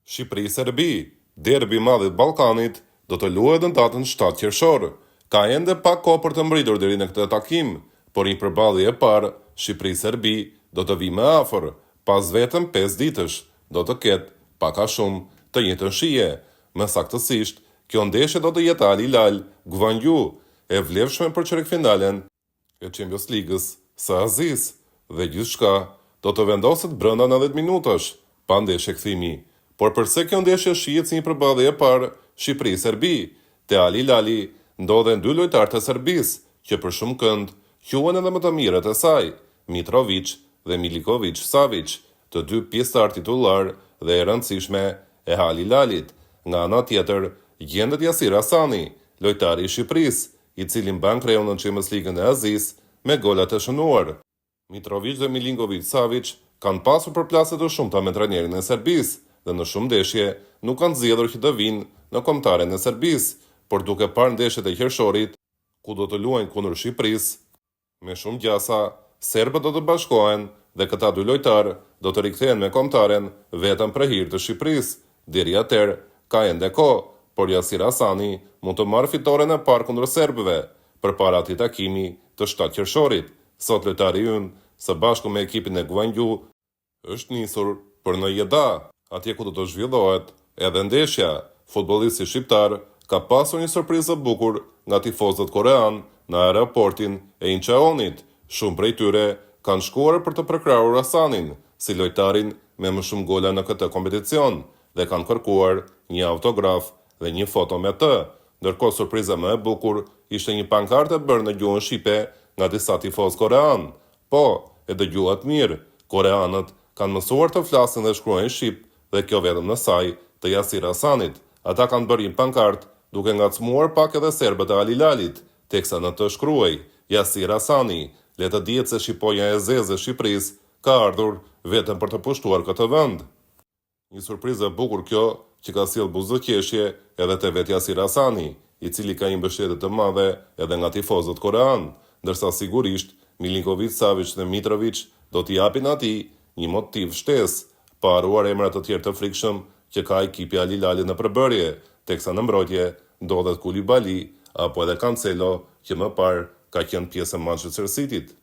Shqipëri-Serbi, derbi i madh i Ballkanit, do të luhet në datën 7 qershor. Ka ende pak kohë për të mbritur deri në këtë takim, por një përballje e parë, Shqipëri-Serbi, do të vijë më afër, pas vetëm 5 ditësh. Do të ketë pak a shumë të njëjtën shije. Më saktësisht, kjo ndeshje do të jetë Al Hilal Gwanju, e vlefshme për çerkfinalen e Champions League-s së Azisë, dhe gjithçka do të vendoset brenda 90 minutash, pa ndeshje kthimi. Por përse kjo ndeshje shihet si një përballje e parë, Shqipëri-Serbi, te Al Hilali ndodhen dy lojtarë të Serbisë, që për shumë kënd quhen edhe më të mirët e saj, Mitrovic dhe Milinkovic-Savic, të dy pjesëtar titullar dhe e rëndësishme e Al Hilalit. Nga ana tjetër, gjendet Yasir Hasani, lojtari i Shqipërisë, i cili mban kreun në Champions League-ën e Azisë me golat e shënuar. Mitrovic dhe Milinkovic-Savic kanë pasur përplasje të shumta me trajnerin e Serbisë dhe në shumë ndeshje nuk kanë zgjedhur që të vinë në kombëtaren e Serbisë, por duke parë ndeshjet e qershorit, ku do të luajnë kundër Shqipërisë, me shumë gjasa, serbët do të bashkohen dhe këta dy lojtarë do të rikthehen me kombëtaren vetëm për hir të Shqipërisë. Deri atëherë ka ende kohë, por Yasir Hasani mund të marrë fitoren e parë kundër serbëve përpara atij takimi të 7 qershorit. Sot lojtari ynë, së bashku me ekipin e Gwanju, është nisur për në Jeddah, atje ku do të zhvillohet edhe ndeshja. Futbollisti shqiptar ka pasur një surprizë bukur nga tifozët korean në aeroportin e Incheonit. Shumë prej tyre kanë shkuar për të përkrahur Hasanin si lojtarin me më shumë gola në këtë kompeticion dhe kanë kërkuar një autograf dhe një foto me të. Ndërkohë surpriza më e bukur ishte një pankartë e bërë në gjuhën shqipe nga disa tifozë korean. Po, e dëgjuat mirë, koreanët kanë mësuar të flasin dhe shkruajnë shqip dhe kjo vetëm në saj të Yasir Hasanit. Ata kanë bërë një pankartë duke ngacmuar pak edhe serbët e Al Hilalit, teksa në të shkruaj Yasir Hasani, le të dihet se shqiponja e zezë e Shqipërisë ka ardhur vetëm për të pushtuar këtë vend. Një surprizë e bukur kjo që ka sjellë buzëqeshje edhe te vetë Yasir Hasani, i cili ka një mbështetje të madhe edhe nga tifozët korean, ndërsa sigurisht Milinkovic-Savic dhe Mitrovic do t'i japin atij një motiv shtesë, pa haruar emrat të tjerë të frikshëm që ka ekipi Al Hilalit në përbërje, teksa në mbrojtje ndodhet Koulibaly apo edhe Cancelo, që më parë ka qenë pjesë e Manchester Cityt.